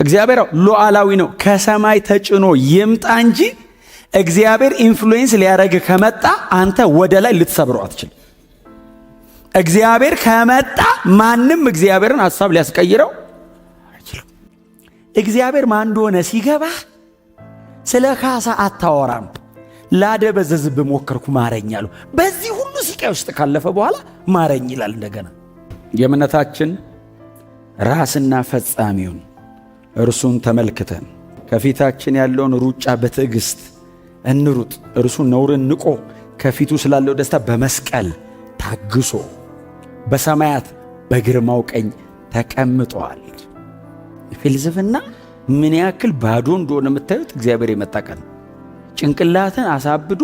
እግዚአብሔር ሉዓላዊ ነው። ከሰማይ ተጭኖ ይምጣ እንጂ እግዚአብሔር ኢንፍሉዌንስ ሊያረግ ከመጣ አንተ ወደ ላይ ልትሰብረው አትችልም። እግዚአብሔር ከመጣ ማንም እግዚአብሔርን ሐሳብ ሊያስቀይረው አይችልም። እግዚአብሔር ማን እንደሆነ ሲገባ ስለ ካሳ አታወራም። ላደበዘዝብ ሞከርኩ ማረኝ አለው። በዚህ ሁሉ ስቃይ ውስጥ ካለፈ በኋላ ማረኝ ይላል። እንደገና የእምነታችን ራስና ፈጻሚውን እርሱን ተመልክተን ከፊታችን ያለውን ሩጫ በትዕግስት እንሩጥ። እርሱ ነውርን ንቆ ከፊቱ ስላለው ደስታ በመስቀል ታግሶ በሰማያት በግርማው ቀኝ ተቀምጧል። ፍልስፍና ምን ያክል ባዶ እንደሆነ የምታዩት እግዚአብሔር የመጣ ቀን ጭንቅላትን አሳብዶ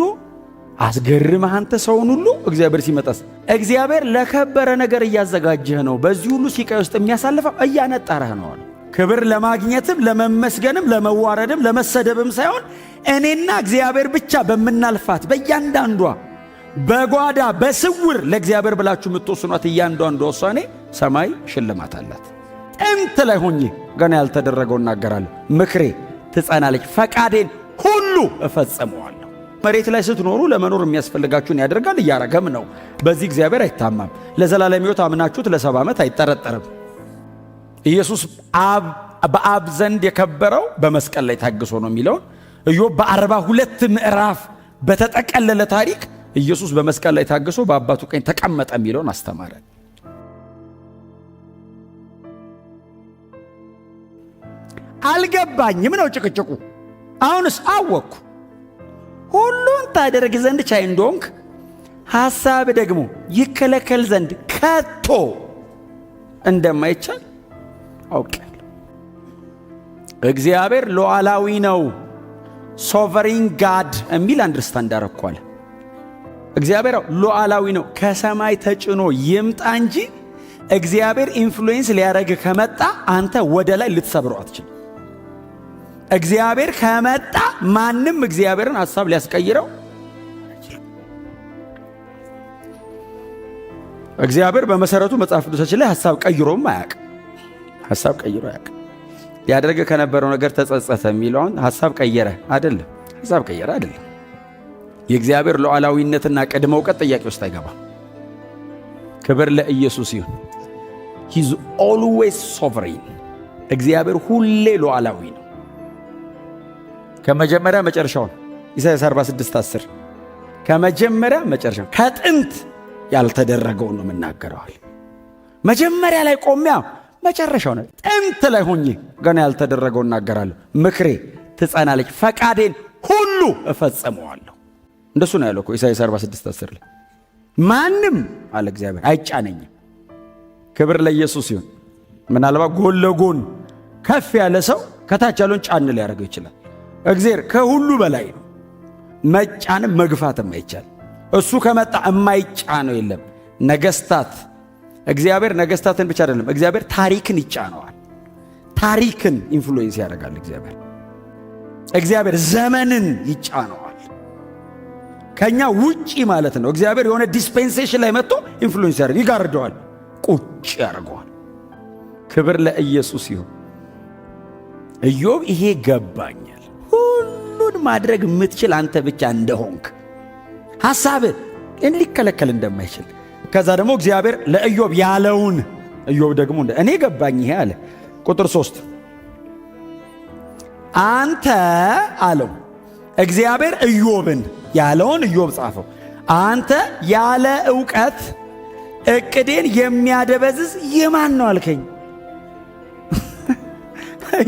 አስገርመህ አንተ ሰውን ሁሉ እግዚአብሔር ሲመጣስ እግዚአብሔር ለከበረ ነገር እያዘጋጀህ ነው። በዚህ ሁሉ ሲቃይ ውስጥ የሚያሳልፈው እያነጣረህ ነው። ክብር ለማግኘትም ለመመስገንም ለመዋረድም ለመሰደብም ሳይሆን እኔና እግዚአብሔር ብቻ በምናልፋት በእያንዳንዷ በጓዳ በስውር ለእግዚአብሔር ብላችሁ የምትወስኗት እያንዳንዷ ውሳኔ ሰማይ ሽልማት አላት። ጥንት ላይ ሆኜ ገና ያልተደረገው እናገራለሁ። ምክሬ ትጸናለች፣ ፈቃዴን ሁሉ እፈጽመዋለሁ። መሬት ላይ ስትኖሩ ለመኖር የሚያስፈልጋችሁን ያደርጋል፣ እያረገም ነው። በዚህ እግዚአብሔር አይታማም። ለዘላለም ሕይወት አምናችሁት ለ70 ዓመት አይጠረጠርም። ኢየሱስ በአብ ዘንድ የከበረው በመስቀል ላይ ታግሶ ነው የሚለውን ኢዮብ በ42 ምዕራፍ በተጠቀለለ ታሪክ ኢየሱስ በመስቀል ላይ ታግሶ በአባቱ ቀኝ ተቀመጠ የሚለውን አስተማረ። አልገባኝም ነው ጭቅጭቁ። አሁንስ አወቅኩ። ሁሉን ታደርግ ዘንድ ቻይ እንደሆንክ ሐሳብ ደግሞ ይከለከል ዘንድ ከቶ እንደማይቻል አውቃለሁ። እግዚአብሔር ሉዓላዊ ነው። ሶቨሪን ጋድ የሚል አንደርስታንድ አረኳል። እግዚአብሔር ሉዓላዊ ነው። ከሰማይ ተጭኖ ይምጣ እንጂ እግዚአብሔር ኢንፍሉዌንስ ሊያረግ ከመጣ አንተ ወደ ላይ ልትሰብረው አትችልም። እግዚአብሔር ከመጣ ማንም እግዚአብሔርን ሐሳብ ሊያስቀይረው አይችልም። እግዚአብሔር በመሰረቱ መጽሐፍ ቅዱሳችን ላይ ሐሳብ ቀይሮም አያውቅም። ሐሳብ ቀይሮ አያውቅም። ያደረገ ከነበረው ነገር ተጸጸተ የሚለውን ሐሳብ ቀየረ አይደለም። ሐሳብ ቀየረ አይደለም። የእግዚአብሔር ሉዓላዊነትና ቅድመ እውቀት ጥያቄ ውስጥ አይገባም። ክብር ለኢየሱስ ይሁን። ሂዝ ኦልዌይስ ሶቨሪን። እግዚአብሔር ሁሌ ሉዓላዊ ነው። ከመጀመሪያ መጨረሻውን ኢሳይያስ 46:10 ከመጀመሪያ መጨረሻው ከጥንት ያልተደረገውን ነው የምናገረዋል። መጀመሪያ ላይ ቆሚያ መጨረሻው ነው። ጥንት ላይ ሆኜ ገና ያልተደረገው እናገራለሁ። ምክሬ ትጸናለች፣ ፈቃዴን ሁሉ እፈጽመዋለሁ። እንደሱ ነው ያለው እኮ ኢሳይያስ 46:10 ላይ ማንም አለ እግዚአብሔር አይጫነኝም። ክብር ለኢየሱስ ይሁን። ምናልባት ጎን ለጎን ከፍ ያለ ሰው ከታች ያለውን ጫን ሊያደርገው ይችላል። እግዚአብሔር ከሁሉ በላይ ነው። መጫንም መግፋትም አይቻል። እሱ ከመጣ የማይጫነው የለም። ነገስታት እግዚአብሔር ነገስታትን ብቻ አይደለም፣ እግዚአብሔር ታሪክን ይጫነዋል። ታሪክን ኢንፍሉዌንስ ያደርጋል። እግዚአብሔር ዘመንን ይጫነዋል። ከኛ ውጪ ማለት ነው። እግዚአብሔር የሆነ ዲስፔንሴሽን ላይ መጥቶ ኢንፍሉዌንስ ያደርግ ይጋርደዋል፣ ቁጭ ያደርገዋል። ክብር ለኢየሱስ ይሁን። ኢዮብ ይሄ ገባኛል። ሁሉን ማድረግ የምትችል አንተ ብቻ እንደሆንክ ሐሳብ ሊከለከል እንደማይችል ከዛ ደግሞ እግዚአብሔር ለኢዮብ ያለውን ኢዮብ ደግሞ እኔ ገባኝ ይሄ አለ። ቁጥር 3 አንተ አለው እግዚአብሔር ኢዮብን ያለውን ኢዮብ ጻፈው። አንተ ያለ ዕውቀት ዕቅዴን የሚያደበዝዝ የማን ነው አልከኝ?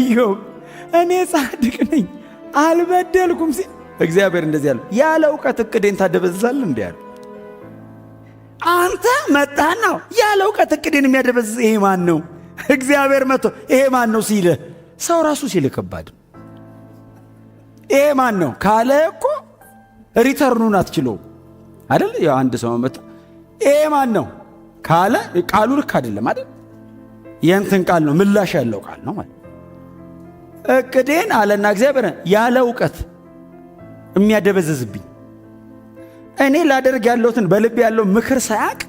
ኢዮብ እኔ ጻድቅ ነኝ አልበደልኩም ሲል እግዚአብሔር እንደዚህ ያለው ያለ ዕውቀት ዕቅዴን ታደበዝዛለህ እንዴ ያለው። አንተ መጣና ያለ ዕውቀት ዕቅዴን የሚያደበዝዝ ይሄ ማን ነው? እግዚአብሔር መጥቶ ይሄ ማን ነው ሲል ሰው ራሱ ሲል ከባድ ይሄ ማን ነው ካለ እኮ ሪተርኑን አትችለው አይደል? ያው አንድ ሰው መጣ ይሄ ማን ነው ካለ ቃሉ ልክ አይደለም አይደል? የእንትን ቃል ነው ምላሽ ያለው ቃል ነው ማለት ዕቅዴን አለና እግዚአብሔር ያለ ዕውቀት የሚያደበዝዝብኝ እኔ ላደርግ ያለሁትን በልብ ያለው ምክር ሳያቅ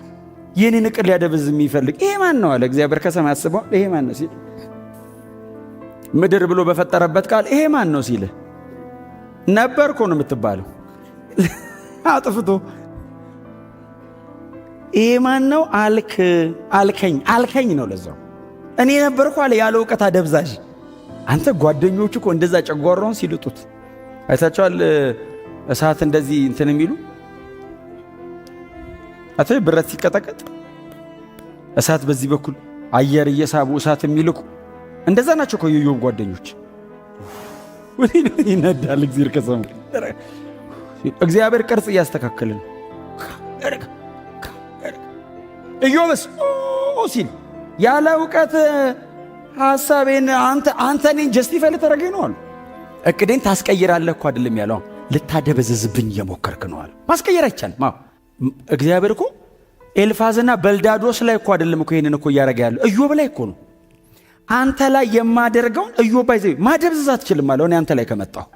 የኔን ዕቅድ ሊያደበዝዝ የሚፈልግ ይሄ ማን ነው አለ እግዚአብሔር። ከሰማይ አስበው ይሄ ማን ነው ሲል ምድር ብሎ በፈጠረበት ቃል ይሄ ማን ነው ሲልህ ነበርኩ ነው የምትባለው። አጥፍቶ ይሄ ማን ነው አልከኝ ነው ለዛው እኔ ነበርኩ አለ ያለ እውቀት አደብዛዥ። አንተ ጓደኞቹ እኮ እንደዛ ጨጓራውን ሲልጡት አይታቸዋል። እሳት እንደዚህ እንትን የሚሉ አተ ብረት ሲቀጠቀጥ እሳት በዚህ በኩል አየር እየሳቡ እሳት የሚልኩ እንደዛ ናቸው እኮ የኢዮብ ጓደኞች። ይነዳል እግዚአብሔር ከሰሙ እግዚአብሔር ቅርጽ እያስተካከልን ኢዮብስ ሲል ያለ እውቀት ሐሳቤን አንተ እኔን ጀስቲፋይ ልታደርገኝ ነው አሉ። እቅዴን ታስቀይራለህ እኮ አይደለም ያለው፣ ልታደበዘዝብኝ እየሞከርክ ነው አሉ። ማስቀየር አይቻልም። እግዚአብሔር እኮ ኤልፋዝና በልዳዶስ ላይ እኮ አይደለም እኮ ይሄንን እኮ እያደረገ ያለው ኢዮብ ላይ እኮ ነው። አንተ ላይ የማደርገውን ኢዮብ ባይዘይ ማደብዘዝ አትችልም አለው። እኔ አንተ ላይ ከመጣሁ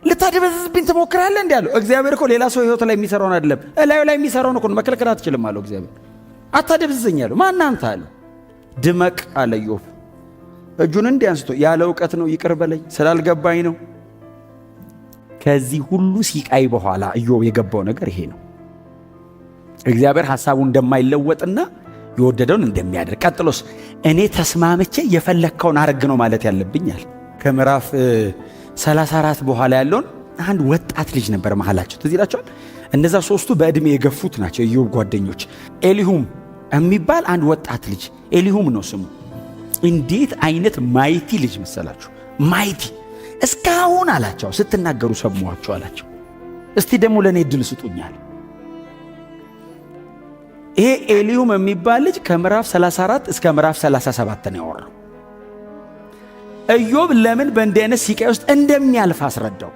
ልታደበዘዝብኝ ትሞክራለህ እንዴ አለው። እግዚአብሔር እኮ ሌላ ሰው ህይወት ላይ የሚሰራውን አይደለም እላዩ ላይ የሚሰራውን እኮ መከልከል አትችልም አለው። እግዚአብሔር አታደብዘኝ አለው። ማን አንተ አለ። ድመቅ አለ ኢዮብ እጁን እንዲህ አንስቶ ያለ እውቀት ነው ይቅር በለኝ ስላልገባኝ ነው። ከዚህ ሁሉ ሲቃይ በኋላ ኢዮብ የገባው ነገር ይሄ ነው። እግዚአብሔር ሐሳቡን እንደማይለወጥና የወደደውን እንደሚያደርግ። ቀጥሎስ እኔ ተስማምቼ የፈለግከውን አረግ ነው ማለት ያለብኛል። ከምዕራፍ 34 በኋላ ያለውን አንድ ወጣት ልጅ ነበር መሃላቸው። ትዝ ይላችኋል። እነዛ ሶስቱ በዕድሜ የገፉት ናቸው ኢዮብ ጓደኞች። ኤሊሁም የሚባል አንድ ወጣት ልጅ ኤሊሁም ነው ስሙ። እንዴት አይነት ማይቲ ልጅ መሰላችሁ! ማይቲ እስካሁን አላቸው ስትናገሩ ሰማኋቸው አላቸው። እስቲ ደግሞ ለእኔ እድል ስጡኛል። ይሄ ኤሊሁም የሚባል ልጅ ከምዕራፍ 34 እስከ ምዕራፍ 37 ነው ያወራው። ኢዮብ ለምን በእንዲህ አይነት ሲቃይ ውስጥ እንደሚያልፍ አስረዳው።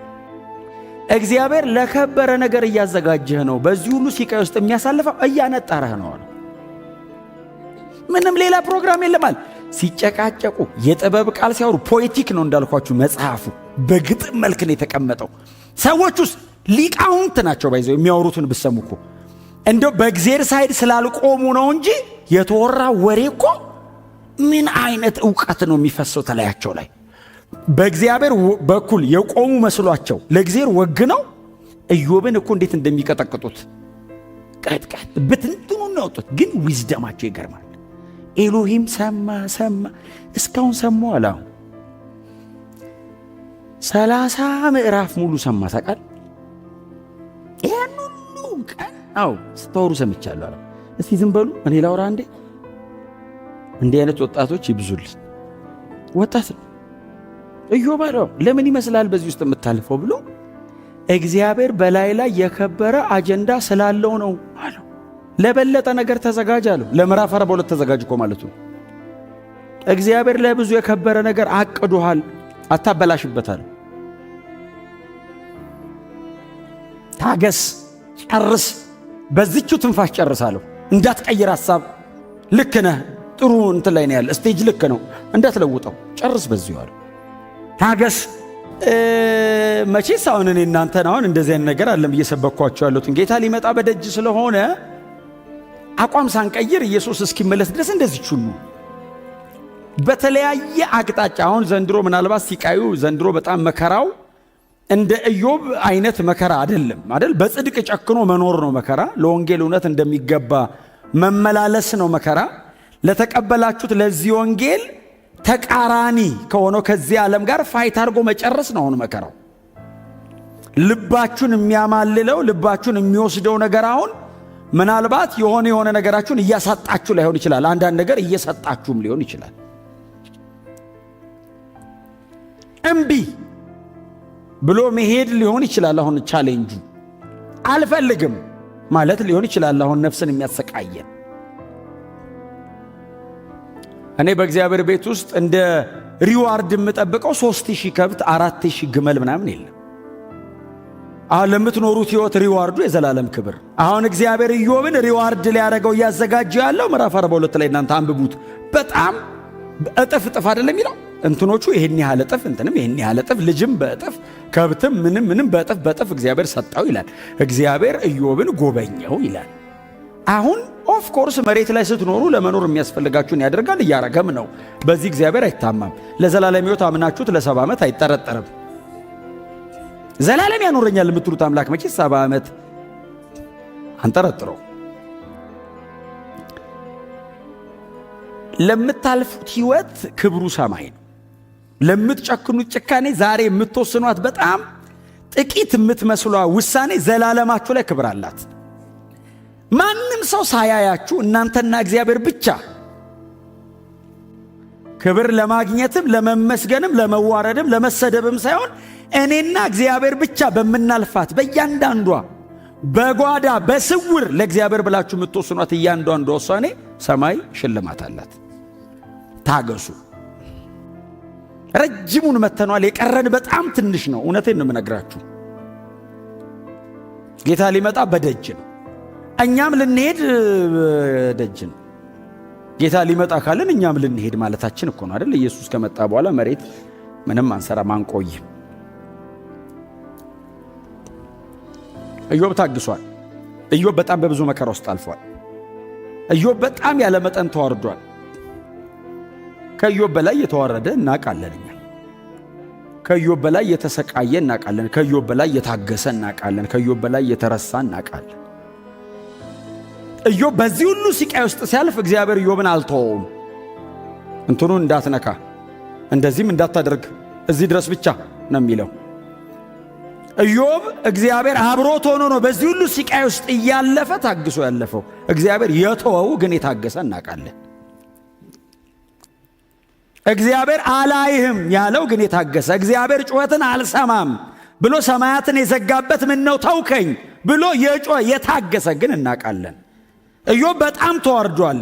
እግዚአብሔር ለከበረ ነገር እያዘጋጀህ ነው፣ በዚህ ሁሉ ሲቃይ ውስጥ የሚያሳልፈው እያነጠረህ ነው አለ። ምንም ሌላ ፕሮግራም የለማል። ሲጨቃጨቁ የጥበብ ቃል ሲያወሩ ፖኤቲክ ነው እንዳልኳችሁ መጽሐፉ በግጥም መልክ ነው የተቀመጠው። ሰዎች ውስጥ ሊቃውንት ናቸው ባይዘው የሚያወሩትን ብሰሙ እኮ እንደው በእግዚአብሔር ሳይድ ስላልቆሙ ነው እንጂ የተወራ ወሬ እኮ ምን አይነት ዕውቀት ነው የሚፈሰው ተላያቸው ላይ። በእግዚአብሔር በኩል የቆሙ መስሏቸው ለእግዚአብሔር ወግነው ኢዮብን እኮ እንዴት እንደሚቀጠቅጡት ቀጥቀጥ በትንትኑ ነው ያወጡት። ግን ዊዝደማቸው ይገርማል። ኤሎሂም ሰማ እስካሁን ሰማው አለ። 30 ምዕራፍ ሙሉ ሰማ ታውቃል። ይሄን ሁሉ ቀን ስታወሩ ሰምቻለሁ አለ። እስቲ ዝም በሉ እኔ ላውራ እንዴ። እንዲህ አይነት ወጣቶች ይብዙልኝ። ወጣት ኢዮብ አለው ለምን ይመስላል በዚህ ውስጥ የምታልፈው ብሎ እግዚአብሔር በላይ ላይ የከበረ አጀንዳ ስላለው ነው አለው። ለበለጠ ነገር ተዘጋጅ አለው። ለምዕራፍ 42 ተዘጋጅ እኮ ማለቱ ነው። እግዚአብሔር ለብዙ የከበረ ነገር አቅዶሃል፣ አታበላሽበታል። ታገስ፣ ጨርስ፣ በዚቹ ትንፋሽ ጨርሳለሁ። እንዳትቀይር ሐሳብ። ልክ ነህ፣ ጥሩ እንትን ላይ ነው ያለ ስቴጅ ልክ ነው፣ እንዳትለውጠው፣ ጨርስ በዚሁ አለው። ታገስ። መቼስ አሁን እኔ እናንተን አሁን እንደዚህ አይነት ነገር አለም እየሰበኳቸው ያሉትን ጌታ ሊመጣ በደጅ ስለሆነ አቋም ሳንቀይር ኢየሱስ እስኪመለስ ድረስ እንደዚህ ሁሉ በተለያየ አቅጣጫ አሁን ዘንድሮ ምናልባት ሲቃዩ ዘንድሮ በጣም መከራው እንደ ኢዮብ አይነት መከራ አይደለም አይደል? በጽድቅ ጨክኖ መኖር ነው መከራ። ለወንጌል እውነት እንደሚገባ መመላለስ ነው መከራ። ለተቀበላችሁት ለዚህ ወንጌል ተቃራኒ ከሆነው ከዚህ ዓለም ጋር ፋይት አድርጎ መጨረስ ነው አሁን መከራው። ልባችሁን የሚያማልለው ልባችሁን የሚወስደው ነገር አሁን ምናልባት የሆነ ነገራችሁን እያሳጣችሁ ላይሆን ይችላል። አንዳንድ ነገር እየሰጣችሁም ሊሆን ይችላል። እምቢ ብሎ መሄድ ሊሆን ይችላል። አሁን ቻሌንጁ አልፈልግም ማለት ሊሆን ይችላል። አሁን ነፍስን የሚያሰቃየን እኔ በእግዚአብሔር ቤት ውስጥ እንደ ሪዋርድ የምጠብቀው 3000 ከብት 4000 ግመል ምናምን የለም። አሁን ለምትኖሩት ህይወት ሪዋርዱ የዘላለም ክብር። አሁን እግዚአብሔር ኢዮብን ሪዋርድ ሊያደርገው እያዘጋጀው ያለው ምዕራፍ 42 ላይ እናንተ አንብቡት። በጣም እጥፍ አይደለም የሚለው እንትኖቹ ይሄን ያህል እጥፍ እንትንም ይሄን ያህል እጥፍ ልጅም በእጥፍ ከብትም ምንም በእጥፍ እግዚአብሔር ሰጣው ይላል። እግዚአብሔር ኢዮብን ጎበኘው ይላል። አሁን ኦፍ ኮርስ መሬት ላይ ስትኖሩ ለመኖር የሚያስፈልጋችሁን ያደርጋል፣ እያረገም ነው። በዚህ እግዚአብሔር አይታማም። ለዘላለም ሕይወት አምናችሁት ለ70 ዓመት አይጠረጠርም። ዘላለም ያኖረኛል የምትሉት አምላክ መቼ 70 ዓመት አንጠረጥረው። ለምታልፉት ሕይወት ክብሩ ሰማይ ነው። ለምትጨክኑት ጭካኔ ዛሬ የምትወስኗት በጣም ጥቂት የምትመስሏ ውሳኔ ዘላለማችሁ ላይ ክብር አላት። ማንም ሰው ሳያያችሁ እናንተና እግዚአብሔር ብቻ ክብር ለማግኘትም ለመመስገንም ለመዋረድም ለመሰደብም ሳይሆን እኔና እግዚአብሔር ብቻ በምናልፋት በእያንዳንዷ በጓዳ በስውር ለእግዚአብሔር ብላችሁ የምትወስኗት እያንዳንዷ ውሳኔ ሰማይ ሽልማት አላት። ታገሱ። ረጅሙን መተኗል። የቀረን በጣም ትንሽ ነው። እውነቴን ነው የምነግራችሁ። ጌታ ሊመጣ በደጅ ነው። እኛም ልንሄድ ደጅ ነው። ጌታ ሊመጣ ካለን እኛም ልንሄድ ማለታችን እኮ ነው አይደል? ኢየሱስ ከመጣ በኋላ መሬት ምንም አንሰራም አንቆይም። ኢዮብ ታግሷል። ኢዮብ በጣም በብዙ መከራ ውስጥ አልፏል። ኢዮብ በጣም ያለ መጠን ተዋርዷል። ከኢዮብ በላይ የተዋረደ እናውቃለን። እኛ ከኢዮብ በላይ የተሰቃየ እናውቃለን። ከኢዮብ በላይ የታገሰ እናውቃለን። ከኢዮብ በላይ የተረሳ እናውቃለን። ኢዮብ በዚህ ሁሉ ስቃይ ውስጥ ሲያልፍ እግዚአብሔር ኢዮብን አልተወውም። እንትኑን እንዳትነካ እንደዚህም እንዳታደርግ እዚህ ድረስ ብቻ ነው የሚለው። ኢዮብ እግዚአብሔር አብሮት ሆኖ ነው በዚህ ሁሉ ስቃይ ውስጥ እያለፈ ታግሶ ያለፈው። እግዚአብሔር የተወው ግን የታገሰ እናውቃለን። እግዚአብሔር አላይህም ያለው ግን የታገሰ፣ እግዚአብሔር ጩኸትን አልሰማም ብሎ ሰማያትን የዘጋበት ምን ነው ተውከኝ ብሎ የጮኸ የታገሰ ግን እናውቃለን። ኢዮብ በጣም ተዋርዷል።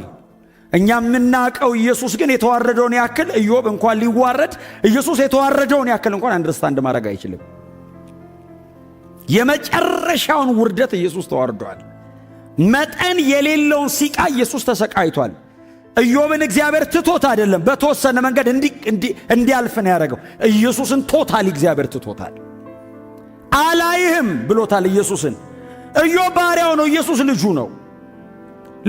እኛ የምናውቀው ኢየሱስ ግን የተዋረደውን ያክል ኢዮብ እንኳን ሊዋረድ ኢየሱስ የተዋረደውን ያክል እንኳን አንደርስታንድ ማድረግ አይችልም። የመጨረሻውን ውርደት ኢየሱስ ተዋርዷል። መጠን የሌለውን ሲቃ ኢየሱስ ተሰቃይቷል። ኢዮብን እግዚአብሔር ትቶት አይደለም፣ በተወሰነ መንገድ እንዲያልፍ ነው ያደረገው። ኢየሱስን ቶታሊ እግዚአብሔር ትቶታል። አላይህም ብሎታል ኢየሱስን። ኢዮብ ባሪያው ነው፣ ኢየሱስ ልጁ ነው።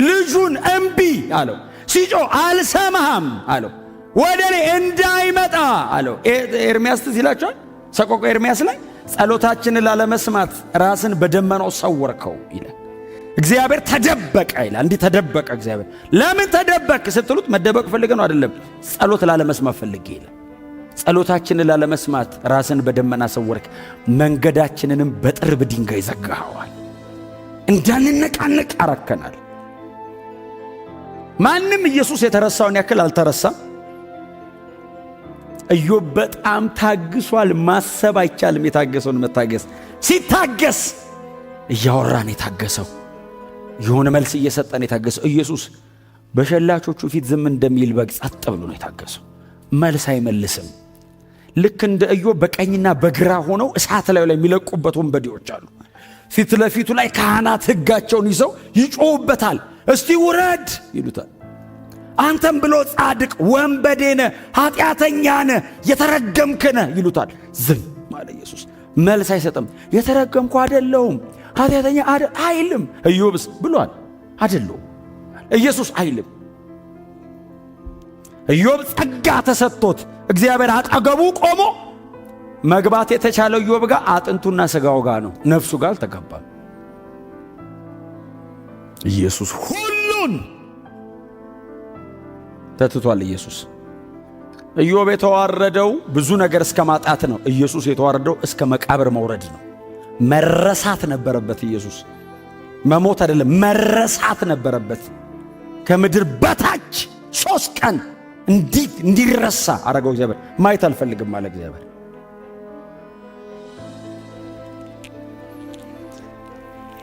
ልጁን እምቢ አለው። ሲጮህ አልሰማህም አለው። ወደ እኔ እንዳይመጣ አለው። ኤርምያስ ትዝ ይላችኋል። ሰቆቃወ ኤርምያስ ላይ ጸሎታችንን ላለመስማት ራስን በደመናው ሰወርከው ይላል። እግዚአብሔር ተደበቀ ይላል። እንዲህ ተደበቀ እግዚአብሔር። ለምን ተደበቅ ስትሉት መደበቅ ፈልገ ነው አይደለም፣ ጸሎት ላለመስማት ፈልጌ ይላል። ጸሎታችንን ላለመስማት ራስን በደመና ሰወርክ፣ መንገዳችንንም በጥርብ ድንጋይ ዘጋኸዋል። እንዳንነቃነቅ አረከናል። ማንም ኢየሱስ የተረሳውን ያክል አልተረሳም። ኢዮብ በጣም ታግሷል። ማሰብ አይቻልም የታገሰውን መታገስ። ሲታገስ እያወራን የታገሰው የሆነ መልስ እየሰጠን የታገሰው። ኢየሱስ በሸላቾቹ ፊት ዝም እንደሚል በግ ጸጥ ብሎ ነው የታገሰው። መልስ አይመልስም። ልክ እንደ ኢዮብ በቀኝና በግራ ሆነው እሳት ላይ የሚለቁበት ወንበዴዎች አሉ። ፊት ለፊቱ ላይ ካህናት ሕጋቸውን ይዘው ይጮውበታል። እስቲ ውረድ ይሉታል። አንተም ብሎ ጻድቅ ወንበዴነ ኃጢአተኛነ የተረገምክነ ይሉታል። ዝም አለ ኢየሱስ። መልስ አይሰጥም። የተረገምኩ አይደለሁም ኃጢአተኛ አይልም። ኢዮብስ ብሏል አይደለሁም። ኢየሱስ አይልም። ኢዮብ ጸጋ ተሰጥቶት እግዚአብሔር አጠገቡ ቆሞ መግባት የተቻለው ኢዮብ ጋር አጥንቱና ስጋው ጋር ነው፣ ነፍሱ ጋር አልተገባም። ኢየሱስ ሁሉን ተትቷል። ኢየሱስ ኢዮብ የተዋረደው ብዙ ነገር እስከ ማጣት ነው። ኢየሱስ የተዋረደው እስከ መቃብር መውረድ ነው። መረሳት ነበረበት። ኢየሱስ መሞት አይደለም መረሳት ነበረበት። ከምድር በታች 3 ቀን እንዲረሳ አረገው እግዚአብሔር። ማየት አልፈልግም አለ እግዚአብሔር።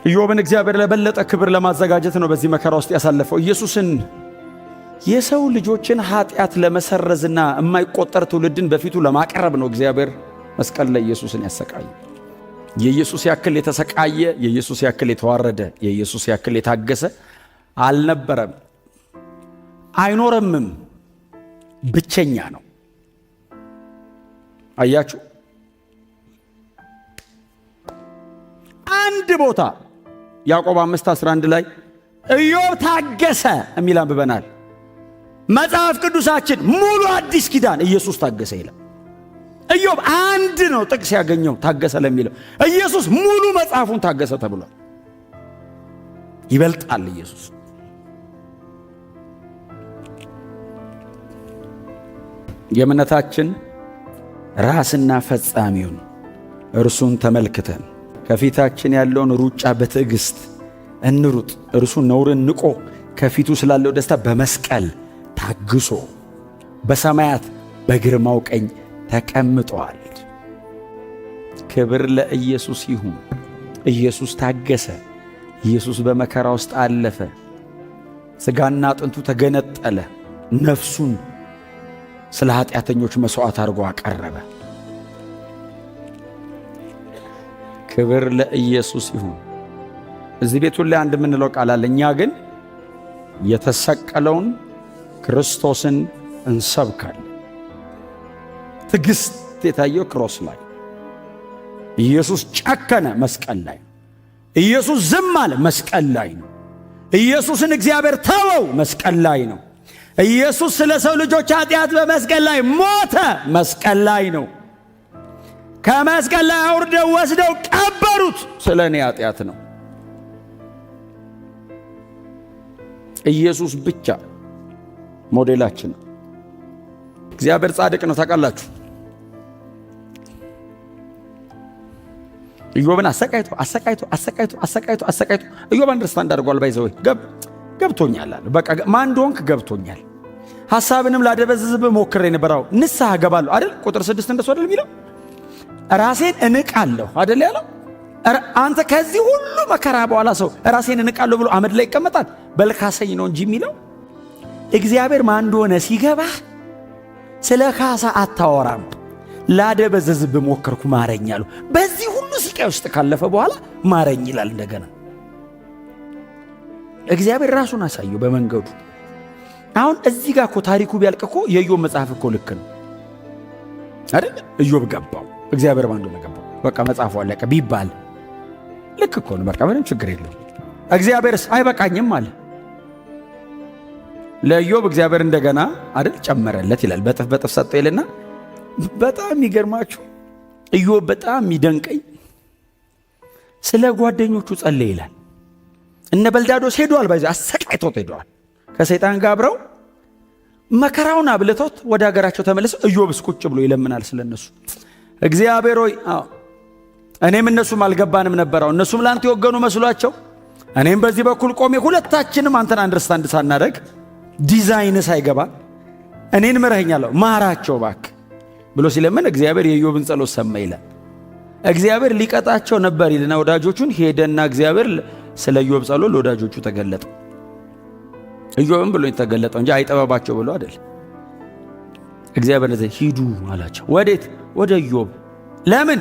ኢዮብን እግዚአብሔር ለበለጠ ክብር ለማዘጋጀት ነው በዚህ መከራ ውስጥ ያሳለፈው። ኢየሱስን የሰው ልጆችን ኃጢአት ለመሰረዝና የማይቆጠር ትውልድን በፊቱ ለማቅረብ ነው እግዚአብሔር መስቀል ላይ ኢየሱስን ያሰቃየ። የኢየሱስ ያክል የተሰቃየ፣ የኢየሱስ ያክል የተዋረደ፣ የኢየሱስ ያክል የታገሰ አልነበረም፣ አይኖርምም። ብቸኛ ነው። አያችሁ፣ አንድ ቦታ ያዕቆብ 5:11 ላይ ኢዮብ ታገሰ የሚል አንብበናል። መጽሐፍ ቅዱሳችን ሙሉ አዲስ ኪዳን ኢየሱስ ታገሰ ይላል። ኢዮብ አንድ ነው ጥቅስ ያገኘው ታገሰ ለሚለው። ኢየሱስ ሙሉ መጽሐፉን ታገሰ ተብሏል። ይበልጣል ኢየሱስ። የእምነታችን ራስና ፈጻሚውን እርሱን ተመልክተን ከፊታችን ያለውን ሩጫ በትዕግስት እንሩጥ። እርሱ ነውርን ንቆ ከፊቱ ስላለው ደስታ በመስቀል ታግሶ በሰማያት በግርማው ቀኝ ተቀምጧል። ክብር ለኢየሱስ ይሁን። ኢየሱስ ታገሰ። ኢየሱስ በመከራ ውስጥ አለፈ። ሥጋና አጥንቱ ተገነጠለ። ነፍሱን ስለ ኃጢአተኞች መሥዋዕት አድርጎ አቀረበ። ክብር ለኢየሱስ ይሁን። እዚህ ቤቱን ላይ አንድ የምንለው ቃል አለ። እኛ ግን የተሰቀለውን ክርስቶስን እንሰብካለን። ትዕግሥት የታየው ክሮስ ላይ ኢየሱስ ጨከነ፣ መስቀል ላይ ኢየሱስ ዝም አለ፣ መስቀል ላይ ነው። ኢየሱስን እግዚአብሔር ተወው፣ መስቀል ላይ ነው። ኢየሱስ ስለ ሰው ልጆች ኃጢአት በመስቀል ላይ ሞተ፣ መስቀል ላይ ነው። ከመስቀል ላይ አውርደው ወስደው ቀበሩት፣ ስለ እኔ ኃጢአት ነው። ኢየሱስ ብቻ ሞዴላችን ነው። እግዚአብሔር ጻድቅ ነው ታውቃላችሁ። ኢዮብን አሰቃይቶ ኢዮብ አንደርስታንድ አድርጓል። ባይዘው ገብቶኛል አለ። በቃ ማን እንደሆንክ ገብቶኛል። ሐሳብንም ላደበዝዝብ ሞክሬ ነበራው ንስሐ ገባለሁ አይደል? ቁጥር 6 እንደሱ አይደል የሚለው? ራሴን እንቃለሁ አይደል ያለው? አንተ ከዚህ ሁሉ መከራ በኋላ ሰው ራሴን እንቃለሁ ብሎ አመድ ላይ ይቀመጣል? በልካሰኝ ነው እንጂ የሚለው እግዚአብሔር ማን እንደሆነ ሲገባህ ስለ ካሳ አታወራም። ላደበዝዝብ ሞከርኩ ማረኝ አለው። በዚህ ሁሉ ስቃይ ውስጥ ካለፈ በኋላ ማረኝ ይላል እንደገና። እግዚአብሔር ራሱን አሳየው በመንገዱ። አሁን እዚህ ጋር እኮ ታሪኩ ቢያልቅ እኮ የኢዮብ መጽሐፍ እኮ ልክ ነው አይደል? ኢዮብ ገባው፣ እግዚአብሔር ማን እንደሆነ ገባው። በቃ መጽሐፉ አለቀ ቢባል ልክ እኮ ነው። በቃ ምንም ችግር የለም። እግዚአብሔርስ አይበቃኝም አለ ለኢዮብ። እግዚአብሔር እንደገና አይደል ጨመረለት ይላል። በጥፍ በጥፍ ሰጠው ይልና በጣም ይገርማችሁ ኢዮብ በጣም የሚደንቀኝ ስለ ጓደኞቹ ጸለየ ይላል። እነ በልዳዶስ ሄደዋል፣ ባይዘ አሰቃይቶት ሄደዋል። ከሰይጣን ጋር አብረው መከራውን አብልቶት ወደ ሀገራቸው ተመለሰው። ኢዮብስ ቁጭ ብሎ ይለምናል ስለነሱ። እግዚአብሔር ሆይ እኔም እነሱም አልገባንም ነበረው፣ እነሱም ላንተ የወገኑ መስሏቸው፣ እኔም በዚህ በኩል ቆሜ ሁለታችንም አንተን አንደርስታንድ ሳናደርግ ዲዛይን ሳይገባ እኔን ምረኸኛለሁ ማራቸው ባክ ብሎ ሲለምን እግዚአብሔር የኢዮብን ጸሎት ሰማ ይላል። እግዚአብሔር ሊቀጣቸው ነበር ይልና ወዳጆቹን ሄደና እግዚአብሔር ስለ ኢዮብ ጸሎት ለወዳጆቹ ተገለጠ። ኢዮብም ብሎ የተገለጠው እንጂ አይጠበባቸው ብሎ አይደል። እግዚአብሔር ለዚህ ሂዱ አላቸው። ወዴት? ወደ ኢዮብ። ለምን?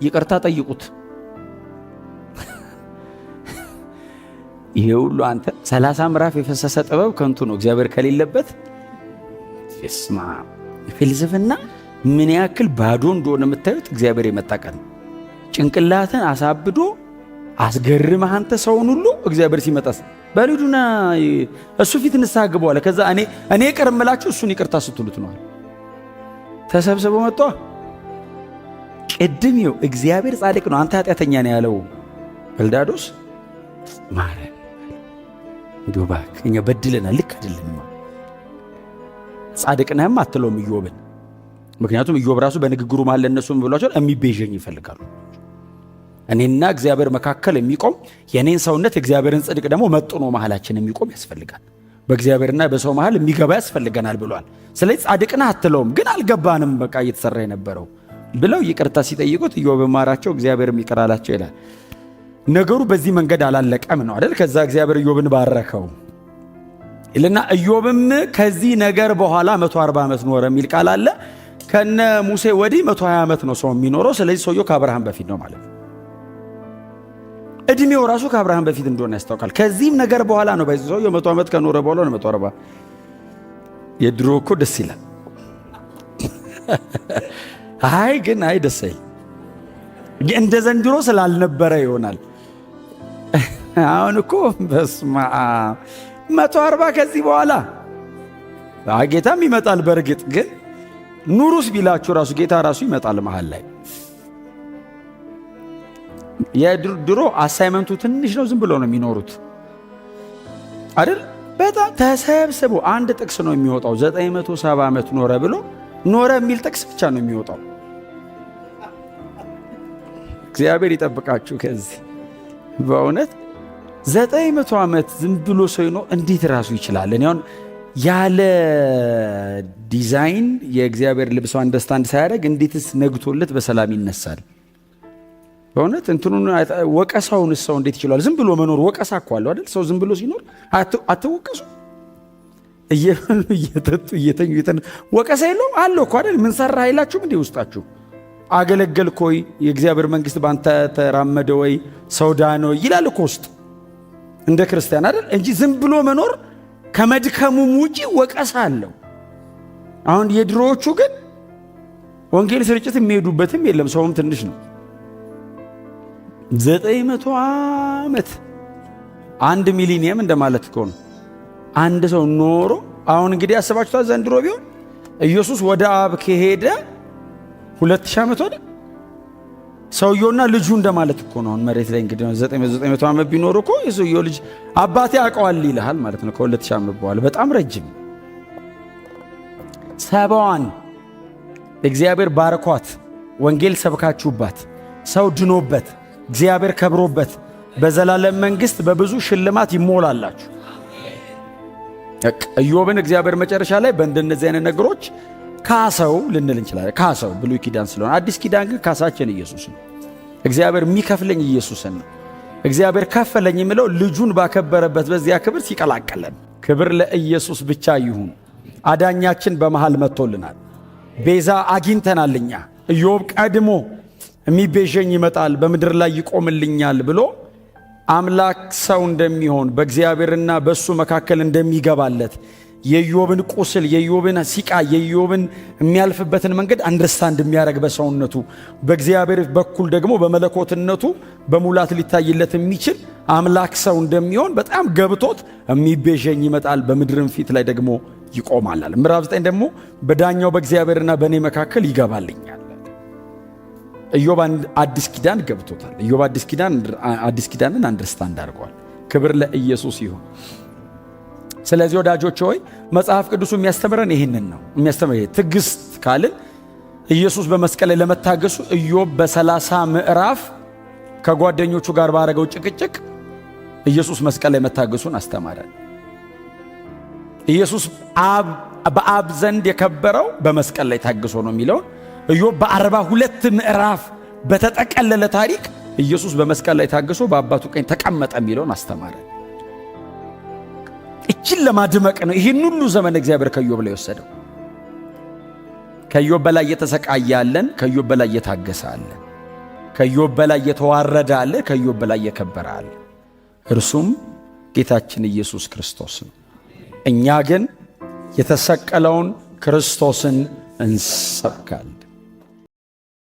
ይቅርታ ጠይቁት። ይሄ ሁሉ አንተ 30 ምዕራፍ የፈሰሰ ጥበብ ከንቱ ነው እግዚአብሔር ከሌለበት። እስማ ፍልስፍና ምን ያክል ባዶ እንደሆነ የምታዩት እግዚአብሔር የመጣ ቀን ጭንቅላትን አሳብዶ አስገርመህ አንተ ሰውን ሁሉ እግዚአብሔር ሲመጣስ በልዱና እሱ ፊት ንስሐ ግቡ አለ። ከዛ እኔ ይቅር እምላችሁ እሱን ይቅርታ ስትሉት ነው። ተሰብስበው መጣ። ቅድም ይኸው እግዚአብሔር ጻድቅ ነው አንተ ኃጢአተኛ ነው ያለው በልዳዶስ ማረ እንዲሁ ባክ እኛ በድለናል፣ ልክ አይደለም። ጻድቅ ነህም አትለውም ኢዮብን። ምክንያቱም ኢዮብ ራሱ በንግግሩ ማለት እነሱም ብሏቸዋል የሚቤዠኝ ይፈልጋሉ። እኔና እግዚአብሔር መካከል የሚቆም የኔን ሰውነት እግዚአብሔርን ጽድቅ ደግሞ መጥኖ መሃላችን የሚቆም ያስፈልጋል። በእግዚአብሔርና በሰው መሃል የሚገባ ያስፈልገናል ብሏል። ስለዚህ ጻድቅ ነህ አትለውም። ግን አልገባንም በቃ እየተሰራ የነበረው ብለው ይቅርታ ሲጠይቁት ኢዮብ ማራቸው፣ እግዚአብሔርም ይቅር አላቸው ይላል። ነገሩ በዚህ መንገድ አላለቀም ነው አይደል? ከዛ እግዚአብሔር ኢዮብን ባረከው ይልና ኢዮብም ከዚህ ነገር በኋላ 140 ዓመት ኖረ የሚል ቃል አለ። ከነ ሙሴ ወዲህ 120 ዓመት ነው ሰው የሚኖረው። ስለዚህ ሰውየው ከአብርሃም በፊት ነው ማለት ነው። እድሜው ራሱ ከአብርሃም በፊት እንደሆነ ያስታውቃል። ከዚህም ነገር በኋላ ነው ባይዘው ሰውየው 100 ዓመት ከኖረ በኋላ ነው 140። የድሮ እኮ ደስ ይላል። አይ ግን ደስ አይል እንደ ዘንድሮ ስላልነበረ ይሆናል። አሁን እኮ በስማ 140 ከዚህ በኋላ ጌታም ይመጣል። በእርግጥ ግን ኑሩስ ቢላችሁ ራሱ ጌታ ራሱ ይመጣል መሃል ላይ። የድሮ አሳይመንቱ ትንሽ ነው፣ ዝም ብሎ ነው የሚኖሩት አይደል? በጣም ተሰብስቦ አንድ ጥቅስ ነው የሚወጣው። 970 ዓመት ኖረ ብሎ ኖረ የሚል ጥቅስ ብቻ ነው የሚወጣው። እግዚአብሔር ይጠብቃችሁ ከዚህ በእውነት 900 ዓመት ዝም ብሎ ሰው ነው እንዴት ራሱ ይችላል? እኔ አሁን ያለ ዲዛይን የእግዚአብሔር ልብስ አንደርስታንድ ሳያደርግ እንዴትስ ነግቶለት በሰላም ይነሳል? በእውነት እንትኑን ወቀሳውን ሰው እንዴት ይችላል? ዝም ብሎ መኖር ወቀሳ እኮ አለው አይደል? ሰው ዝም ብሎ ሲኖር አትወቀሱ? እየበሉ እየጠጡ እየተኙ ወቀሳ የለውም አለው እኮ አይደል? ምን ሰራ አይላችሁም እንዴ? ውስጣችሁ አገለገልክ ወይ? የእግዚአብሔር መንግስት ባንተ ተራመደ ወይ? ሰው ዳነ ወይ? ይላል እኮ ውስጥ እንደ ክርስቲያን አይደል? እንጂ ዝም ብሎ መኖር ከመድከሙም ውጪ ወቀሳ አለው። አሁን የድሮዎቹ ግን ወንጌል ስርጭት የሚሄዱበትም የለም፣ ሰውም ትንሽ ነው። 900 ዓመት 1 ሚሊኒየም እንደማለት እኮ ነው። አንድ ሰው ኖሮ አሁን እንግዲህ አስባችኋል፣ ዘንድሮ ቢሆን ኢየሱስ ወደ አብ ከሄደ 2000 ዓመት ወደ ሰውየውና ልጁ እንደማለት እኮ ነው። አሁን መሬት ላይ እንግዲህ 900 ዓመት ቢኖር እኮ የሰውየው ልጅ አባቴ ያውቀዋል ይልሃል ማለት ነው። ከ2000 ዓመት በኋላ በጣም ረጅም ሰባዋን እግዚአብሔር ባርኳት፣ ወንጌል ሰብካችሁባት፣ ሰው ድኖበት፣ እግዚአብሔር ከብሮበት በዘላለም መንግስት በብዙ ሽልማት ይሞላላችሁ። ኢዮብን እግዚአብሔር መጨረሻ ላይ በእንደነዚህ አይነት ነገሮች ካሰው ልንል እንችላለን። ካሰው ብሉይ ኪዳን ስለሆነ፣ አዲስ ኪዳን ግን ካሳችን ኢየሱስ ነው። እግዚአብሔር የሚከፍለኝ ኢየሱስን ነው። እግዚአብሔር ከፈለኝ የሚለው ልጁን ባከበረበት በዚያ ክብር ሲቀላቀለን። ክብር ለኢየሱስ ብቻ ይሁን። አዳኛችን በመሃል መጥቶልናል። ቤዛ አግኝተናል። እኛ ኢዮብ ቀድሞ የሚቤዠኝ ይመጣል በምድር ላይ ይቆምልኛል ብሎ አምላክ ሰው እንደሚሆን በእግዚአብሔርና በእሱ መካከል እንደሚገባለት የኢዮብን ቁስል፣ የኢዮብን ሲቃ፣ የኢዮብን የሚያልፍበትን መንገድ አንደርስታንድ የሚያደርግ በሰውነቱ በእግዚአብሔር በኩል ደግሞ በመለኮትነቱ በሙላት ሊታይለት የሚችል አምላክ ሰው እንደሚሆን በጣም ገብቶት የሚቤዠኝ ይመጣል በምድርም ፊት ላይ ደግሞ ይቆማል። ምዕራፍ 9 ደግሞ በዳኛው በእግዚአብሔርና በእኔ መካከል ይገባልኛል። ኢዮብ አዲስ ኪዳን ገብቶታል። ኢዮብ አዲስ ኪዳንን አንደርስታንድ አድርጓል። ክብር ለኢየሱስ ይሁን። ስለዚህ ወዳጆች ሆይ መጽሐፍ ቅዱሱ የሚያስተምረን ይህንን ነው። የሚያስተምረን ትዕግስት ካልን ኢየሱስ በመስቀል ላይ ለመታገሱ ኢዮብ በ30 ምዕራፍ ከጓደኞቹ ጋር ባረገው ጭቅጭቅ ኢየሱስ መስቀል ላይ መታገሱን አስተማረን። ኢየሱስ በአብ ዘንድ የከበረው በመስቀል ላይ ታግሶ ነው የሚለውን ኢዮብ በ42 ምዕራፍ በተጠቀለለ ታሪክ ኢየሱስ በመስቀል ላይ ታግሶ በአባቱ ቀኝ ተቀመጠ የሚለውን አስተማረን። እችን ለማድመቅ ነው ይህን ሁሉ ዘመን እግዚአብሔር ከኢዮብ ላይ ወሰደው። ከኢዮብ በላይ የተሰቃየ አለን፣ ከኢዮብ በላይ የታገሰ አለ፣ ከኢዮብ በላይ የተዋረደ አለ፣ ከኢዮብ በላይ የከበረ አለ። እርሱም ጌታችን ኢየሱስ ክርስቶስ ነው። እኛ ግን የተሰቀለውን ክርስቶስን እንሰብካለን።